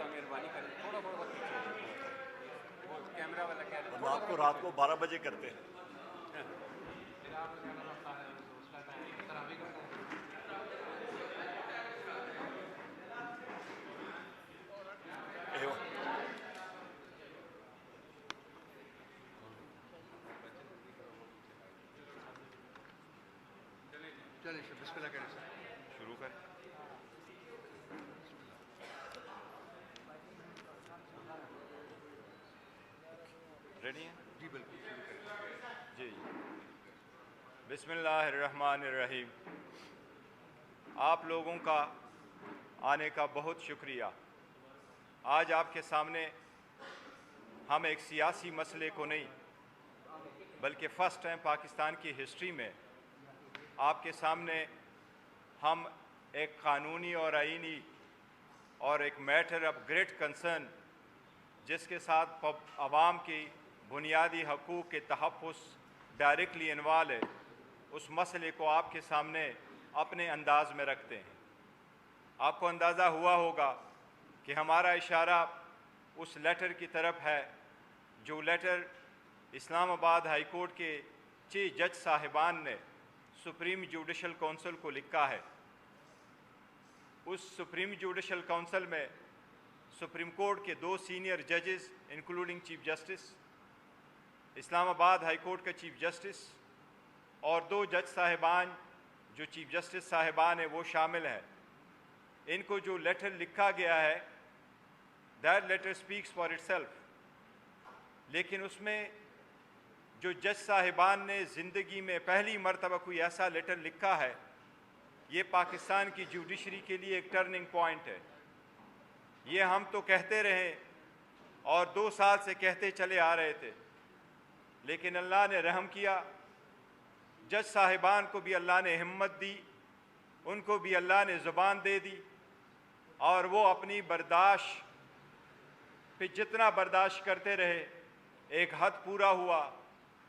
مہربانی کریں تھوڑا بہت وقت وہ کیمرہ والا کہہ رہے ورنہ آپ کو رات کو 12 بجے کرتے ہیں. ایوہ. چلیں سر بسم اللہ کریں سر. شروع کر. ریڈی ہیں؟ جی بالکل شروع کریں. جی جی. بسم اللہ الرحمن الرحیم. آپ لوگوں کا آنے کا بہت شکریہ. آج آپ کے سامنے ہم ایک سیاسی مسئلے کو نہیں بلکہ فرسٹ ٹائم پاکستان کی ہسٹری میں آپ کے سامنے ہم ایک قانونی اور آئینی اور ایک میٹر آف گریٹ کنسرن جس کے ساتھ عوام کی بنیادی حقوق کے تحفظ ڈائریکٹلی انوالو ہے اس مسئلے کو آپ کے سامنے اپنے انداز میں رکھتے ہیں. آپ کو اندازہ ہوا ہوگا کہ ہمارا اشارہ اس لیٹر کی طرف ہے جو لیٹر اسلام آباد ہائی کورٹ کے چیف جج صاحبان نے سپریم جوڈیشل کونسل کو لکھا ہے. اس سپریم جوڈیشل کونسل میں سپریم کورٹ کے 2 سینئر ججز انکلوڈنگ چیف جسٹس، اسلام آباد ہائی کورٹ کا چیف جسٹس اور 2 جج صاحبان جو چیف جسٹس صاحبان ہیں وہ شامل ہیں. ان کو جو لیٹر لکھا گیا ہے that letter speaks for itself. لیکن اس میں جو جج صاحبان نے زندگی میں پہلی مرتبہ کوئی ایسا لیٹر لکھا ہے یہ پاکستان کی جوڈیشری کے لیے ایک ٹرننگ پوائنٹ ہے. یہ ہم تو کہتے رہے اور 2 سال سے کہتے چلے آ رہے تھے لیکن اللہ نے رحم کیا. جج صاحبان کو بھی اللہ نے ہمت دی، ان کو بھی اللہ نے زبان دے دی اور وہ اپنی برداشت پہ جتنا برداشت کرتے رہے ایک حد پورا ہوا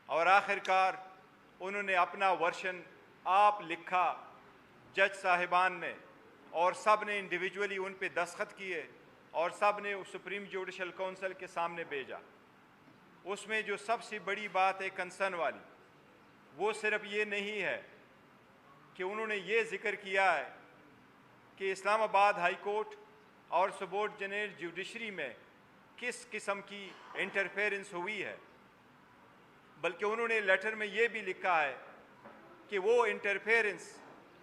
اور آخر کار انہوں نے اپنا ورشن آپ لکھا جج صاحبان نے اور سب نے انڈیویجولی ان پہ دستخط کیے اور سب نے سپریم جوڈیشل کونسل کے سامنے بھیجا. اس میں جو سب سے بڑی بات ہے کنسرن والی وہ صرف یہ نہیں ہے کہ انہوں نے یہ ذکر کیا ہے کہ اسلام آباد ہائی کورٹ اور سبورڈینیٹ جوڈیشری میں کس قسم کی انٹرفیرنس ہوئی ہے بلکہ انہوں نے لیٹر میں یہ بھی لکھا ہے کہ وہ انٹرفیرنس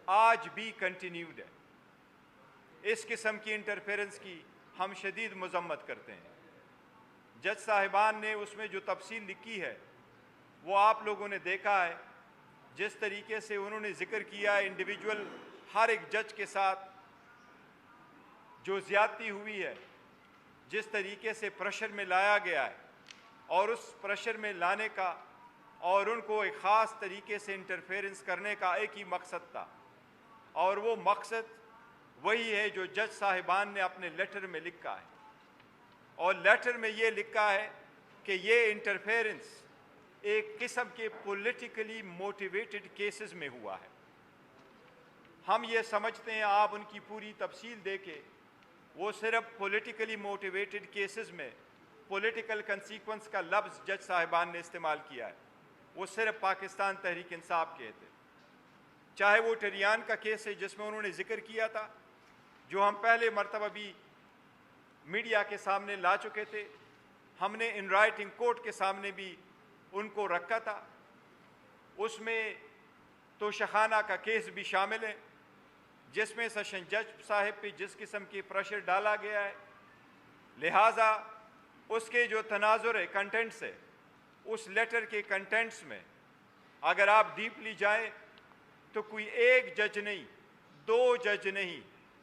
آج بھی کنٹینیوڈ ہے. اس قسم کی انٹرفیرنس کی ہم شدید مذمت کرتے ہیں. جج صاحبان نے اس میں جو تفصیل لکھی ہے وہ آپ لوگوں نے دیکھا ہے. جس طریقے سے انہوں نے ذکر کیا ہے انڈیویجول ہر ایک جج کے ساتھ جو زیادتی ہوئی ہے، جس طریقے سے پریشر میں لایا گیا ہے اور اس پریشر میں لانے کا اور ان کو ایک خاص طریقے سے انٹرفیرنس کرنے کا ایک ہی مقصد تھا اور وہ مقصد وہی ہے جو جج صاحبان نے اپنے لیٹر میں لکھا ہے. اور لیٹر میں یہ لکھا ہے کہ یہ انٹرفیرنس ایک قسم کے پولیٹیکلی موٹیویٹڈ کیسز میں ہوا ہے. ہم یہ سمجھتے ہیں آپ ان کی پوری تفصیل دے کے وہ صرف پولیٹیکلی موٹیویٹڈ کیسز میں پولیٹیکل کنسیکوینس کا لفظ جج صاحبان نے استعمال کیا ہے. وہ صرف پاکستان تحریک انصاف کے تھے. چاہے وہ ٹریان کا کیس ہے جس میں انہوں نے ذکر کیا تھا جو ہم پہلے مرتبہ بھی میڈیا کے سامنے لا چکے تھے، ہم نے ان رائٹنگ کورٹ کے سامنے بھی ان کو رکھا تھا. اس میں توشخانہ کا کیس بھی شامل ہے جس میں سیشن جج صاحب پہ جس قسم کی پریشر ڈالا گیا ہے. لہٰذا اس کے جو تناظر ہے کنٹینٹس ہے اس لیٹر کے کنٹینٹس میں اگر آپ ڈیپلی جائیں تو کوئی ایک جج نہیں، 2 جج نہیں،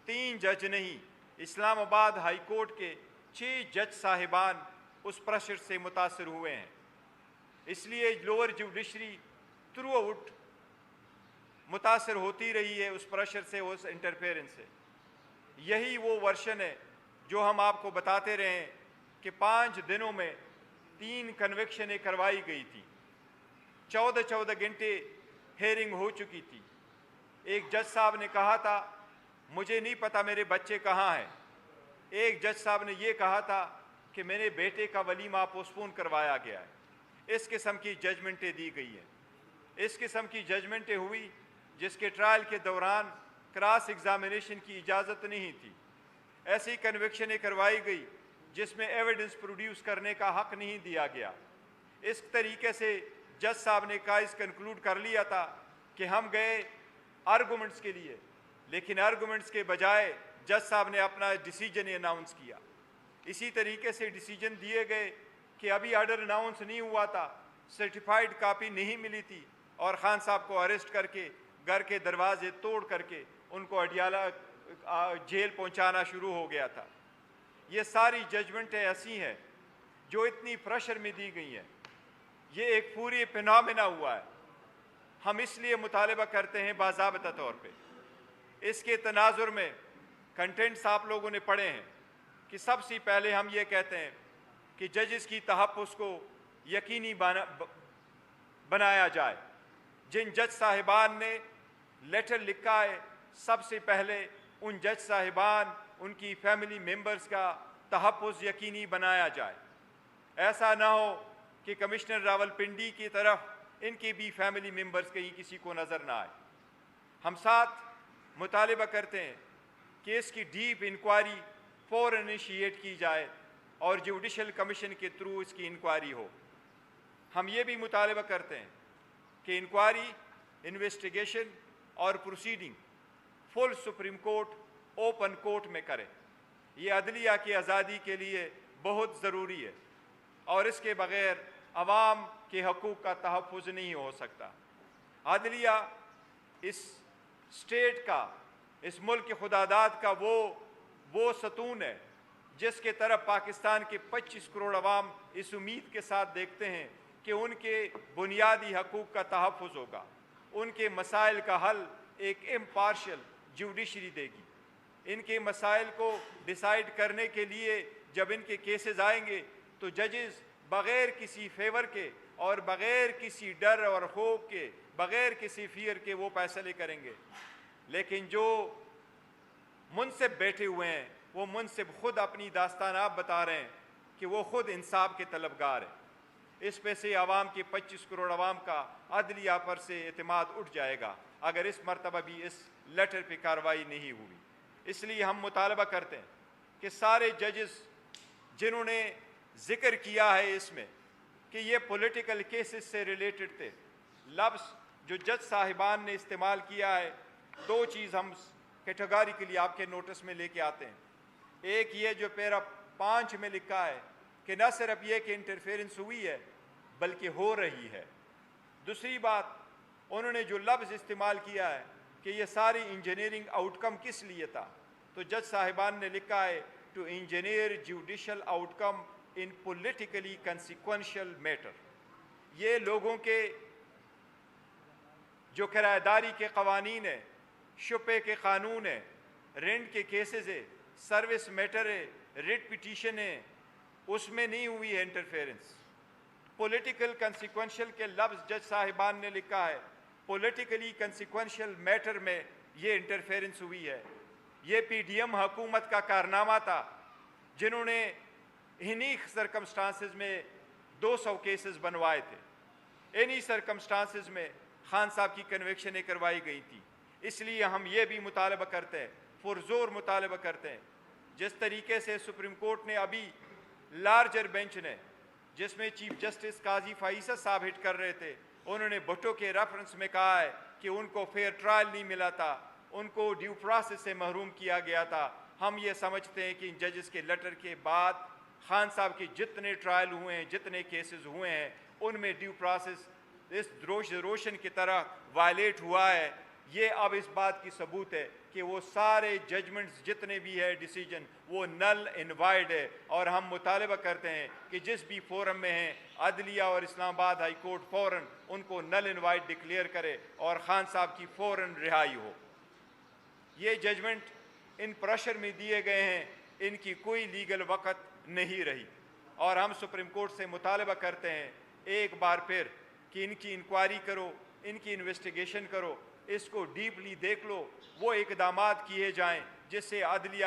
3 جج نہیں، اسلام آباد ہائی کورٹ کے 6 جج صاحبان اس پریشر سے متاثر ہوئے ہیں. اس لیے لوور جوڈیشری تھرو آؤٹ متاثر ہوتی رہی ہے اس پریشر سے، اس انٹرفیرنس سے. یہی وہ ورشن ہے جو ہم آپ کو بتاتے رہے ہیں کہ 5 دنوں میں 3 کنوکشنیں کروائی گئی تھی، 14 گھنٹے ہیئرنگ ہو چکی تھی. ایک جج صاحب نے کہا تھا مجھے نہیں پتا میرے بچے کہاں ہیں، ایک جج صاحب نے یہ کہا تھا کہ میرے بیٹے کا ولیمہ پوسٹپون کروایا گیا ہے۔ اس قسم کی ججمنٹیں دی گئی ہیں، اس قسم کی ججمنٹیں ہوئی جس کے ٹرائل کے دوران کراس ایگزامینیشن کی اجازت نہیں تھی، ایسی کنوکشنیں کروائی گئی جس میں ایویڈنس پروڈیوس کرنے کا حق نہیں دیا گیا۔ اس طریقے سے جج صاحب نے کائز کنکلوڈ کر لیا تھا کہ ہم گئے آرگومنٹس کے لیے، لیکن آرگومنٹس کے بجائے جج صاحب نے اپنا ڈیسیجن اناؤنس کیا۔ اسی طریقے سے ڈیسیجن دیے گئے کہ ابھی آرڈر اناؤنس نہیں ہوا تھا، سرٹیفائیڈ کاپی نہیں ملی تھی، اور خان صاحب کو اریسٹ کر کے گھر کے دروازے توڑ کر کے ان کو اڈیالہ جیل پہنچانا شروع ہو گیا تھا۔ یہ ساری ججمنٹیں ایسی ہیں جو اتنی پریشر میں دی گئی ہیں، یہ ایک پوری فینامنا ہوا ہے۔ ہم اس لیے مطالبہ کرتے ہیں باضابطہ طور پہ، اس کے تناظر میں کنٹینٹس آپ لوگوں نے پڑھے ہیں کہ سب سے پہلے ہم یہ کہتے ہیں کہ ججز کی تحفظ کو یقینی بنایا جائے۔ جن جج صاحبان نے لیٹر لکھا ہے، سب سے پہلے ان جج صاحبان، ان کی فیملی ممبرز کا تحفظ یقینی بنایا جائے۔ ایسا نہ ہو کہ کمشنر راولپنڈی کی طرف ان کی بھی فیملی ممبرز کہیں کسی کو نظر نہ آئے۔ ہم ساتھ مطالبہ کرتے ہیں کہ اس کی ڈیپ انکوائری فوراً انیشیٹ کی جائے اور جوڈیشل کمیشن کے تھرو اس کی انکوائری ہو۔ ہم یہ بھی مطالبہ کرتے ہیں کہ انکوائری، انویسٹیگیشن اور پروسیڈنگ فل سپریم کورٹ اوپن کورٹ میں کرے۔ یہ عدلیہ کی آزادی کے لیے بہت ضروری ہے، اور اس کے بغیر عوام کے حقوق کا تحفظ نہیں ہو سکتا۔ عدلیہ اس اسٹیٹ کا، اس ملک کے خداداد کا وہ ستون ہے جس کے طرف پاکستان کے 25 کروڑ عوام اس امید کے ساتھ دیکھتے ہیں کہ ان کے بنیادی حقوق کا تحفظ ہوگا، ان کے مسائل کا حل ایک امپارشل جوڈیشری دے گی۔ ان کے مسائل کو ڈیسائیڈ کرنے کے لیے جب ان کے کیسز آئیں گے تو ججز بغیر کسی فیور کے اور بغیر کسی ڈر اور خوف کے، بغیر کسی فیئر کے وہ فیصلے کریں گے۔ لیکن جو منصف بیٹھے ہوئے ہیں، وہ منصف خود اپنی داستان آپ بتا رہے ہیں کہ وہ خود انصاف کے طلبگار ہیں۔ اس پہ سے عوام کے 25 کروڑ عوام کا عدلیہ پر سے اعتماد اٹھ جائے گا اگر اس مرتبہ بھی اس لیٹر پہ کارروائی نہیں ہوئی۔ اس لیے ہم مطالبہ کرتے ہیں کہ سارے ججز جنہوں نے ذکر کیا ہے اس میں کہ یہ پولیٹیکل کیسز سے ریلیٹڈ تھے، لفظ جو جج صاحبان نے استعمال کیا ہے، دو چیز ہم کیٹیگوریکلی آپ کے نوٹس میں لے کے آتے ہیں۔ ایک یہ جو پیرا 5 میں لکھا ہے کہ نہ صرف یہ کہ انٹرفیرنس ہوئی ہے بلکہ ہو رہی ہے۔ دوسری بات، انہوں نے جو لفظ استعمال کیا ہے کہ یہ ساری انجینئرنگ آؤٹ کم کس لیے تھا، تو جج صاحبان نے لکھا ہے to engineer judicial outcome in politically consequential matter. یہ لوگوں کے جو کرایہ داری کے قوانین ہیں، شپے کے قانون ہیں، رینٹ کے کیسز ہے، سروس میٹر ہے، ریٹ پٹیشن ہے، اس میں نہیں ہوئی ہے انٹرفیرنس۔ پولیٹیکل کنسیکوینشل کے لفظ جج صاحبان نے لکھا ہے، پولیٹیکلی کنسیکوینشل میٹر میں یہ انٹرفیرنس ہوئی ہے۔ یہ پی ڈی ایم حکومت کا کارنامہ تھا جنہوں نے انہی سرکمسٹانسز میں 200 کیسز بنوائے تھے، انہی سرکمسٹانسز میں خان صاحب کی کنوکشنیں کروائی گئی تھی۔ اس لیے ہم یہ بھی مطالبہ کرتے ہیں، پرزور مطالبہ کرتے ہیں، جس طریقے سے سپریم کورٹ نے ابھی لارجر بینچ نے، جس میں چیف جسٹس قاضی فائصہ صاحب ہٹ کر رہے تھے، انہوں نے بھٹو کے ریفرنس میں کہا ہے کہ ان کو فیئر ٹرائل نہیں ملا تھا، ان کو ڈیو پروسیس سے محروم کیا گیا تھا۔ ہم یہ سمجھتے ہیں کہ ان ججز کے لیٹر کے بعد خان صاحب کے جتنے ٹرائل ہوئے ہیں، جتنے کیسز ہوئے ہیں، ان میں ڈیو پروسیس اس روشن کی طرح وائلیٹ ہوا ہے۔ یہ اب اس بات کی ثبوت ہے کہ وہ سارے ججمنٹس جتنے بھی ہے ڈیسیجن وہ نل انوائڈ ہے، اور ہم مطالبہ کرتے ہیں کہ جس بھی فورم میں ہیں عدلیہ اور اسلام آباد ہائی کورٹ فوراً ان کو نل انوائڈ ڈکلیئر کرے اور خان صاحب کی فوراً رہائی ہو۔ یہ ججمنٹ ان پریشر میں دیے گئے ہیں، ان کی کوئی لیگل وقت نہیں رہی، اور ہم سپریم کورٹ سے مطالبہ کرتے ہیں ایک بار پھر کہ ان کی انکوائری کرو، ان کی انویسٹیگیشن کرو، اس کو ڈیپلی دیکھ لو، وہ اقدامات کیے جائیں جس سے عدلیہ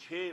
6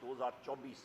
2024,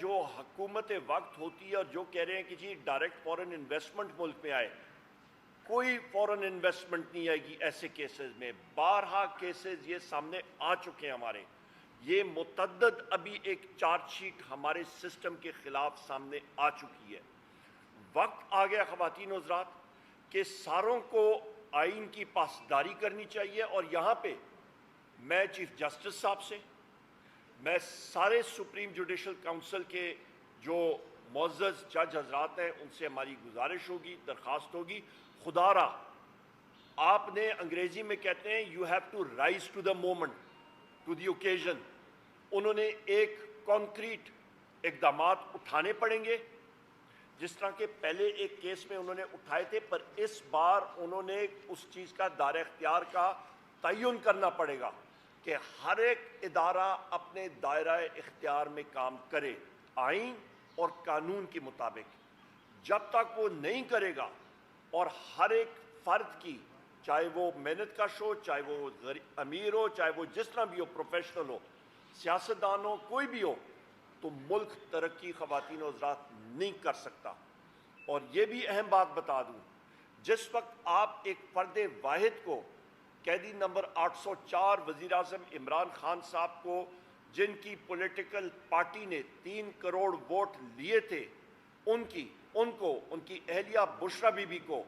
جو حکومت وقت ہوتی ہے اور جو کہہ رہے ہیں کہ جی ڈائریکٹ فورن انویسٹمنٹ ملک میں آئے، کوئی فورن انویسٹمنٹ نہیں آئے گی ایسے کیسز میں. بارہا کیسز یہ سامنے آ چکے ہیں ہمارے. یہ متعدد ابھی ایک چارج شیٹ ہمارے سسٹم کے خلاف سامنے آ چکی ہے. وقت آ گیا خواتین و حضرات کہ ساروں کو آئین کی پاسداری کرنی چاہیے. اور یہاں پہ میں چیف جسٹس صاحب سے، میں سارے سپریم جوڈیشل کونسل کے جو معزز جج حضرات ہیں ان سے ہماری گزارش ہوگی، درخواست ہوگی، خدا را آپ نے انگریزی میں کہتے ہیں you have to rise to the moment, to the occasion. انہوں نے ایک کانکریٹ اقدامات اٹھانے پڑیں گے جس طرح کہ پہلے ایک کیس میں انہوں نے اٹھائے تھے، پر اس بار انہوں نے اس چیز کا دائرہ اختیار کا تعین کرنا پڑے گا کہ ہر ایک ادارہ اپنے دائرہ اختیار میں کام کرے آئین اور قانون کے مطابق. جب تک وہ نہیں کرے گا اور ہر ایک فرد کی، چاہے وہ محنت کش ہو، چاہے وہ امیر ہو، چاہے وہ جس طرح بھی ہو، پروفیشنل ہو، سیاستدان ہو، کوئی بھی ہو، تو ملک ترقی خواتین و حضرات نہیں کر سکتا. اور یہ بھی اہم بات بتا دوں، جس وقت آپ ایک فرد واحد کو، قیدی نمبر 804 وزیر اعظم عمران خان صاحب کو، جن کی پولیٹیکل پارٹی نے 3 کروڑ ووٹ لیے تھے، ان کی اہلیہ بشرا بی بی کو،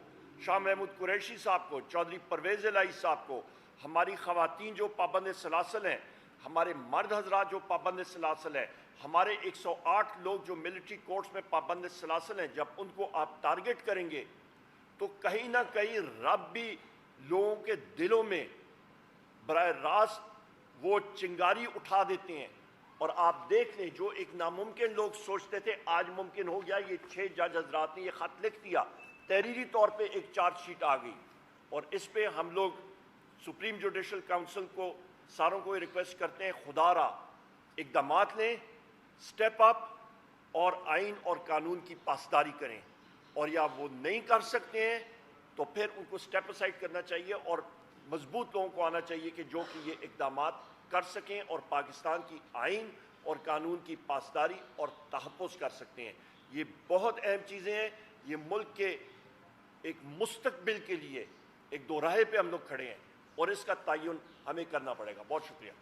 شاہ محمود قریشی صاحب کو، چودھری پرویز الہی صاحب کو، ہماری خواتین جو پابند سلاسل ہیں، ہمارے مرد حضرات جو پابند سلاسل ہیں، ہمارے 108 لوگ جو ملٹری کورٹس میں پابند سلاسل ہیں، جب ان کو آپ ٹارگٹ کریں گے تو کہیں نہ کہیں رب بھی لوگوں کے دلوں میں براہ راست وہ چنگاری اٹھا دیتے ہیں. اور آپ دیکھ لیں جو ایک ناممکن لوگ سوچتے تھے آج ممکن ہو گیا. یہ 6 جج حضرات نے یہ خط لکھ دیا، تحریری طور پہ ایک چارج شیٹ آ گئی، اور اس پہ ہم لوگ سپریم جوڈیشل کونسل کو ساروں کو ریکویسٹ کرتے ہیں خدا را اقدامات لیں، سٹیپ اپ اور آئین اور قانون کی پاسداری کریں. اور یا وہ نہیں کر سکتے ہیں تو پھر ان کو سٹیپ اسائڈ کرنا چاہیے اور مضبوط لوگوں کو آنا چاہیے کہ جو کہ یہ اقدامات کر سکیں اور پاکستان کی آئین اور قانون کی پاسداری اور تحفظ کر سکتے ہیں. یہ بہت اہم چیزیں ہیں. یہ ملک کے ایک مستقبل کے لیے ایک دو راہے پہ ہم لوگ کھڑے ہیں اور اس کا تعین ہمیں کرنا پڑے گا. بہت شکریہ.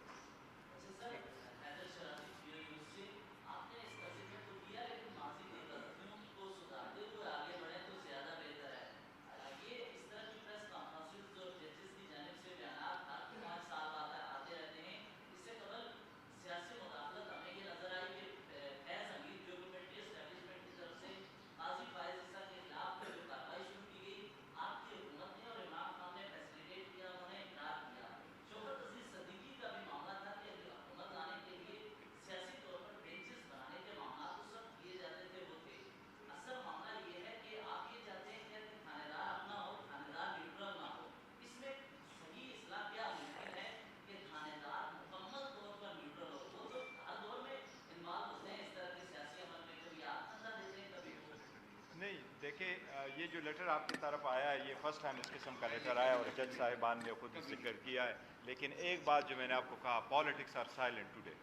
نہیں دیکھیں، یہ جو لیٹر آپ کی طرف آیا ہے یہ فرسٹ ٹائم اس قسم کا لیٹر آیا اور جج صاحبان نے خود ذکر کیا ہے. لیکن ایک بات جو میں نے آپ کو کہا، پالیٹکس آر سائلنٹ ٹوڈے.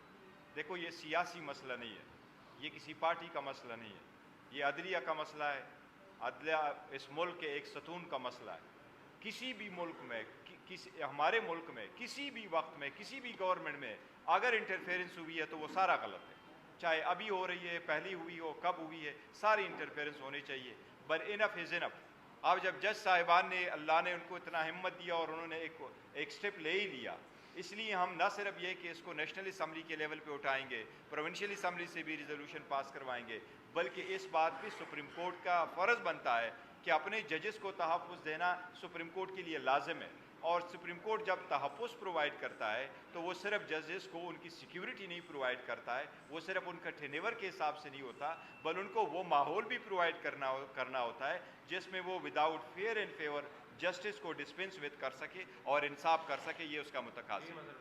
دیکھو یہ سیاسی مسئلہ نہیں ہے، یہ کسی پارٹی کا مسئلہ نہیں ہے، یہ عدلیہ کا مسئلہ ہے. عدلیہ اس ملک کے ایک ستون کا مسئلہ ہے. کسی بھی ملک میں، ہمارے ملک میں کسی بھی وقت میں کسی بھی گورنمنٹ میں اگر انٹرفیرنس ہوئی ہے تو وہ سارا غلط ہے. چاہے ابھی ہو رہی ہے، پہلی ہوئی ہو، کب ہوئی ہے، ساری انٹرفیرنس ہونی چاہیے. بٹ انف از انف. اب جب جج صاحبان نے، اللہ نے ان کو اتنا ہمت دیا اور انہوں نے ایک سٹیپ لے ہی لیا، اس لیے ہم نہ صرف یہ کہ اس کو نیشنل اسمبلی کے لیول پہ اٹھائیں گے، پروونشل اسمبلی سے بھی ریزولوشن پاس کروائیں گے، بلکہ اس بات پہ سپریم کورٹ کا فرض بنتا ہے کہ اپنے ججز کو تحفظ دینا سپریم کورٹ کے لیے لازم ہے. اور سپریم کورٹ جب تحفظ پرووائڈ کرتا ہے تو وہ صرف ججز کو ان کی سیکیورٹی نہیں پرووائڈ کرتا ہے، وہ صرف ان کا ٹینیور کے حساب سے نہیں ہوتا، بل ان کو وہ ماحول بھی پرووائڈ کرنا ہوتا ہے جس میں وہ without fear and favour justice کو ڈسپینس ود کر سکے اور انصاف کر سکے. یہ اس کا متقاضی ہے.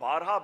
12